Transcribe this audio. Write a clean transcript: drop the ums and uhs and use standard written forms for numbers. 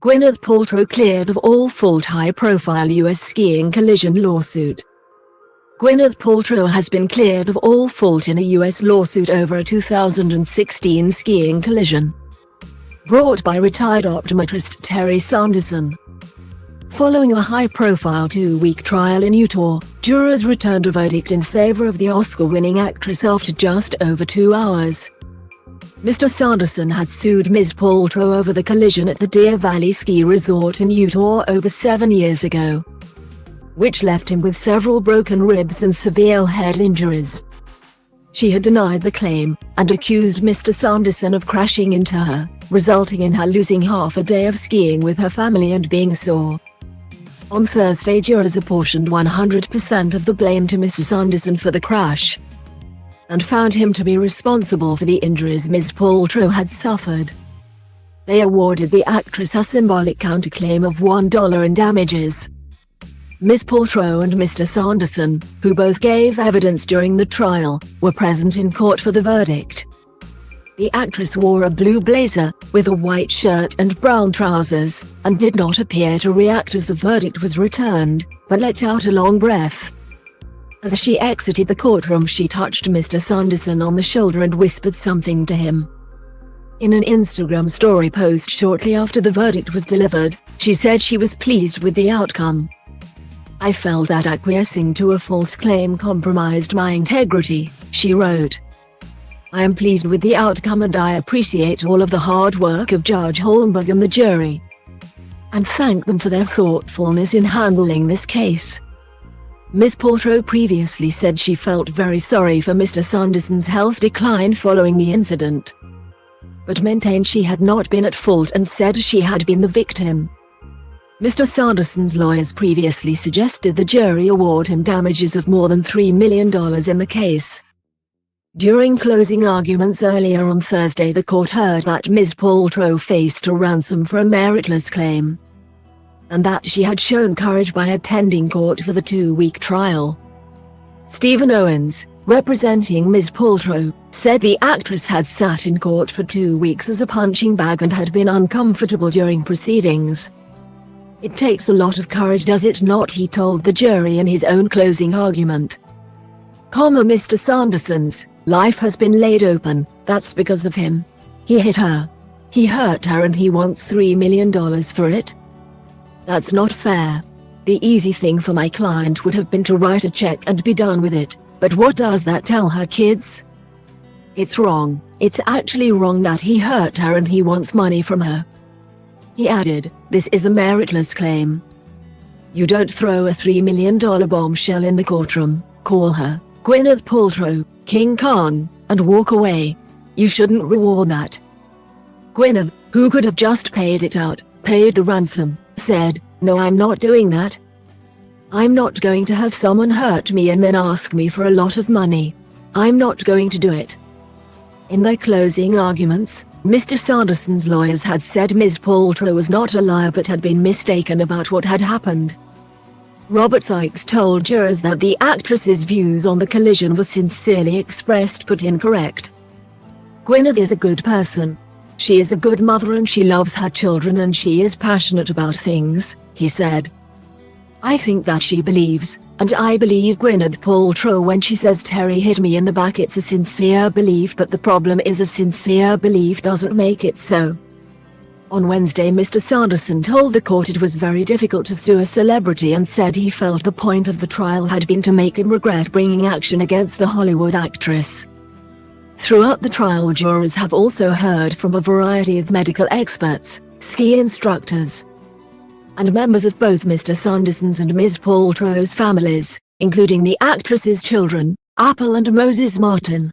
Gwyneth Paltrow cleared of all fault high-profile U.S. skiing collision lawsuit. Gwyneth Paltrow has been cleared of all fault in a U.S. lawsuit over a 2016 skiing collision, brought by retired optometrist Terry Sanderson. Following a high-profile 2-week trial in Utah, jurors returned a verdict in favor of the Oscar-winning actress after just over 2 hours. Mr. Sanderson had sued Ms. Paltrow over the collision at the Deer Valley Ski Resort in Utah over 7 years ago, which left him with several broken ribs and severe head injuries. She had denied the claim, and accused Mr. Sanderson of crashing into her, resulting in her losing half a day of skiing with her family and being sore. On Thursday, jurors apportioned 100% of the blame to Mr. Sanderson for the crash, and found him to be responsible for the injuries Ms. Paltrow had suffered. They awarded the actress a symbolic counterclaim of $1 in damages. Ms. Paltrow and Mr. Sanderson, who both gave evidence during the trial, were present in court for the verdict. The actress wore a blue blazer, with a white shirt and brown trousers, and did not appear to react as the verdict was returned, but let out a long breath. As she exited the courtroom, she touched Mr. Sanderson on the shoulder and whispered something to him. In an Instagram story post shortly after the verdict was delivered, she said she was pleased with the outcome. "I felt that acquiescing to a false claim compromised my integrity," she wrote. "I am pleased with the outcome and I appreciate all of the hard work of Judge Holmberg and the jury, and thank them for their thoughtfulness in handling this case." Ms. Paltrow previously said she felt very sorry for Mr. Sanderson's health decline following the incident, but maintained she had not been at fault and said she had been the victim. Mr. Sanderson's lawyers previously suggested the jury award him damages of more than $3 million in the case. During closing arguments earlier on Thursday, the court heard that Ms. Paltrow faced a ransom for a meritless claim, and that she had shown courage by attending court for the 2-week trial. Stephen Owens, representing Ms. Paltrow, said the actress had sat in court for 2 weeks as a punching bag and had been uncomfortable during proceedings. "It takes a lot of courage, does it not?" he told the jury in his own closing argument. Mr. Sanderson's life has been laid open. That's because of him. He hit her. He hurt her and he wants $3 million for it. That's not fair. The easy thing for my client would have been to write a check and be done with it, but what does that tell her kids? It's wrong. It's actually wrong that he hurt her and he wants money from her. He added, "This is a meritless claim. You don't throw a $3 million bombshell in the courtroom, call her Gwyneth Paltrow, King Khan, and walk away. You shouldn't reward that." Gwyneth, who could have just paid it out, paid the ransom, said, "No, I'm not doing that. I'm not going to have someone hurt me and then ask me for a lot of money. I'm not going to do it." In their closing arguments, Mr. Sanderson's lawyers had said Ms. Paltrow was not a liar but had been mistaken about what had happened. Robert Sykes told jurors that the actress's views on the collision were sincerely expressed but incorrect. "Gwyneth is a good person. She is a good mother and she loves her children and she is passionate about things," he said. "I think that she believes, and I believe Gwyneth Paltrow when she says Terry hit me in the back. It's a sincere belief, but the problem is a sincere belief doesn't make it so." On Wednesday, Mr. Sanderson told the court it was very difficult to sue a celebrity and said he felt the point of the trial had been to make him regret bringing action against the Hollywood actress. Throughout the trial, jurors have also heard from a variety of medical experts, ski instructors, and members of both Mr. Sanderson's and Ms. Paltrow's families, including the actress's children, Apple and Moses Martin.